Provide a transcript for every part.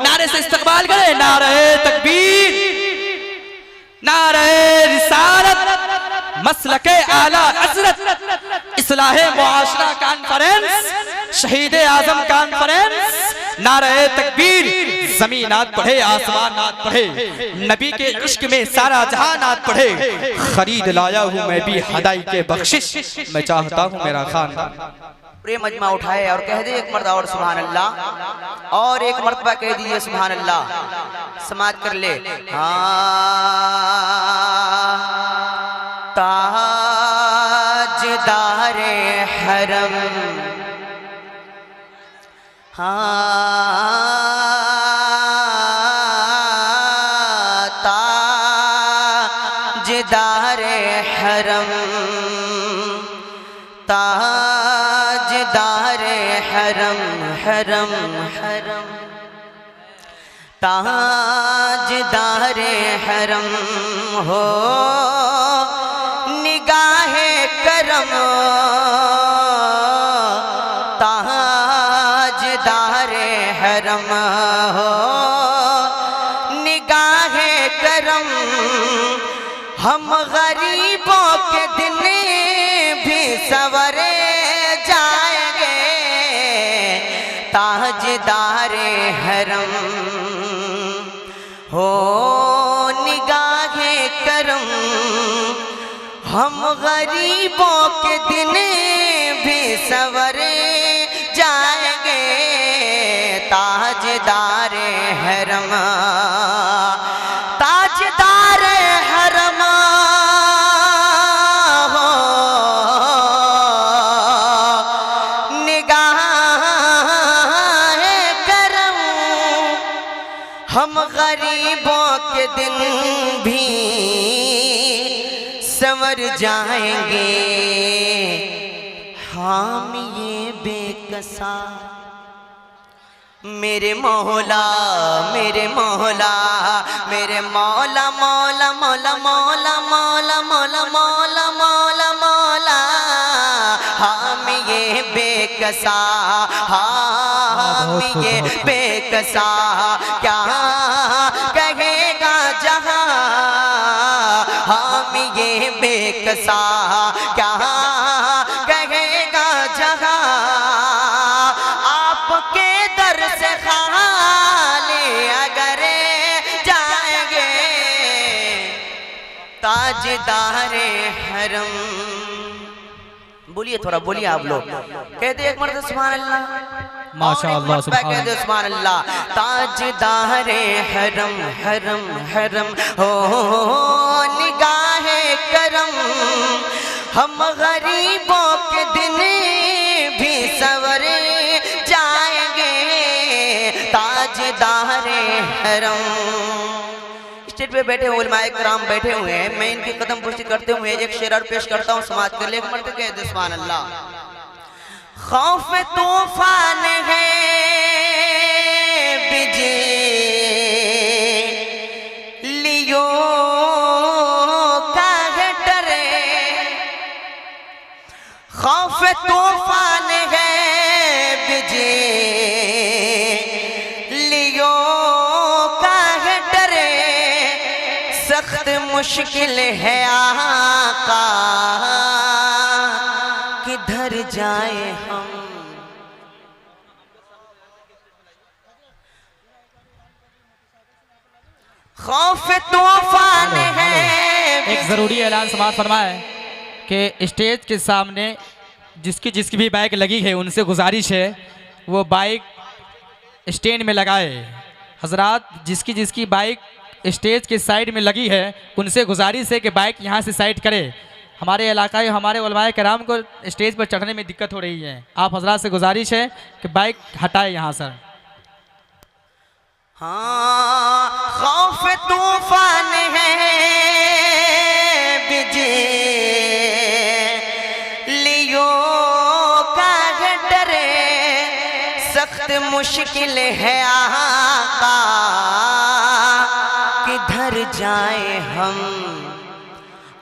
नारे से इस्तकबाल करें। नारे तकबीर, नारे रिसालत, मसलके आला हज़रत, इस्लाहे मुआशरा कॉन्फ्रेंस, शहीद आजम कॉन्फ्रेंस। नारे तकबीर, ज़मीनात पढ़े, आसमानात पढ़े, नबी के इश्क में सारा जहानात पढ़े। खरीद लाया हूँ मैं भी हदाई के बख्शिश, मैं चाहता हूँ मेरा खानदान। पूरे मजमा उठाए और कह दे एक मर्तबा और सुभान अल्लाह, और एक मर्तबा कह दीजिए सुभान अल्लाह। समाज कर ले। ताजदारे हरम, ताजदारे हरम, ताजदारे हरम, हरम हरम, ताजदारे हरम हो निगाहे करम, ताजदारे हरम हो निगाहे करम। हम गरीबों के दिन भी सवरे जाएंगे, ताजदारे हरम हो निगाहे करम। हम गरीबों के दिन भी सवरे जाएंगे, ताजदारे हरम, ताजदारे हरम हो निगाहे करम। हम गरीबों के दिन भी संवर जाएंगे, हम ये बेकसा। मेरे मौला, मेरे मौला, मेरे मौला, मौला मौला मौला मौला मौला मौला मौला मौला, हम ये बेकसा, हम ये बेकसा। क्या कहेगा जहां, हम ये बेकसा। क्या कहेगा जहां, आपके दर से खाली अगर जाएंगे, ताजदारे हरम। बोलिए, थोड़ा बोलिए आप लोग। कहते एक मर्द सुभान अल्लाह, माशाअल्लाह, सुभान अल्लाह, कहते सुभान अल्लाह। ताजदारे हरम, हरम हरम हो निगाहे करम। हम गरीबों के दिन भी सवरे जाएंगे, ताजदारे हरम। स्टेज पे बैठे हुए उलमाए किराम बैठे हुए हैं, मैं इनकी कदम पुष्टि करते हुए एक शेर और पेश करता हूँ। समाज कर ले एक मर्द कह दे सुभान अल्लाह। खौफ तूफान है बिजलियों का है डरे, खौफ तूफान है बिजलियों का है डरे। सख्त मुश्किल है आका, किधर जाए हम। खौफ तूफान है। एक जरूरी ऐलान समाज फरमाए कि स्टेज के सामने जिसकी जिसकी भी बाइक लगी है उनसे गुजारिश है वो बाइक स्टैंड में लगाए। हजरात, जिसकी जिसकी बाइक स्टेज के साइड में लगी है उनसे गुजारिश है कि बाइक यहाँ से साइड करे। हमारे इलाका हमारे उलमाए किराम को स्टेज पर चढ़ने में दिक्कत हो रही है। आप हजरात से गुजारिश है कि बाइक हटाए यहाँ से। हाँ, खौफ तूफान है बिजलियों का है डरे। सख्त मुश्किल है आका, किधर जाए हम।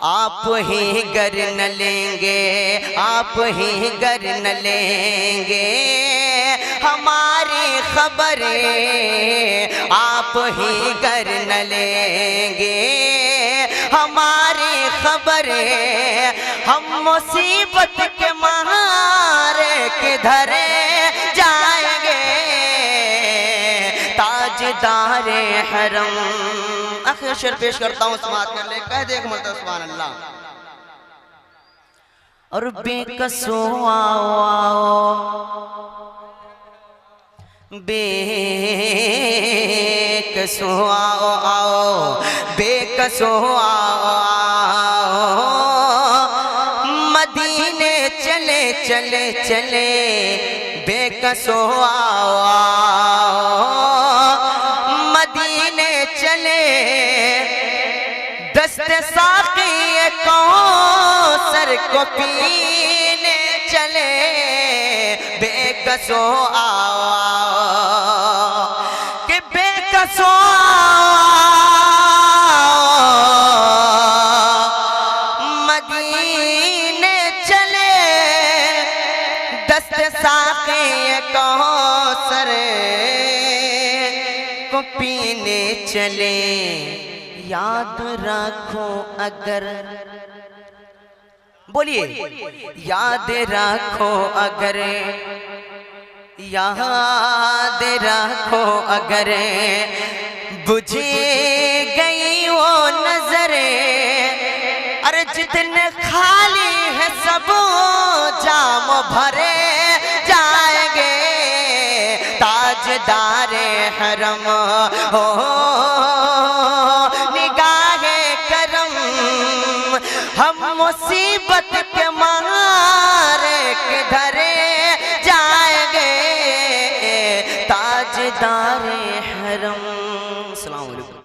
आप ही गर न लेंगे, आप ही गर न लेंगे, हमारी खबरें आप ही कर न लेंगे हमारी खबरें, हम मुसीबत के मारे किधर जाएंगे। ताजदारे हरम। आखिर शेर पेश करता हूँ, समात कर ले, कह दे एक मरतबा सुभान अल्लाह। और बेकसो आओ बेकसो आओ बेकसो आओ मदीने चले चले चले बेकसो आओ मदीने चले दस्ते साक़ी कौसर को पीने चले बेकसो आओ कि बेकसो मदीने चले दस्ते साक़ी कौसर को पीने चले। याद रखो अगर, बोलिए, याद रखो अगर, याद रखो अगर बुझे गई वो नजरे। अरे जितने खाली है सब जाम भरे जाएंगे। ताजदारे हरम हो हम मुसीबत के मारे किधर जाएंगे। ताजदारे हरम। अस्सलाम वालेकुम।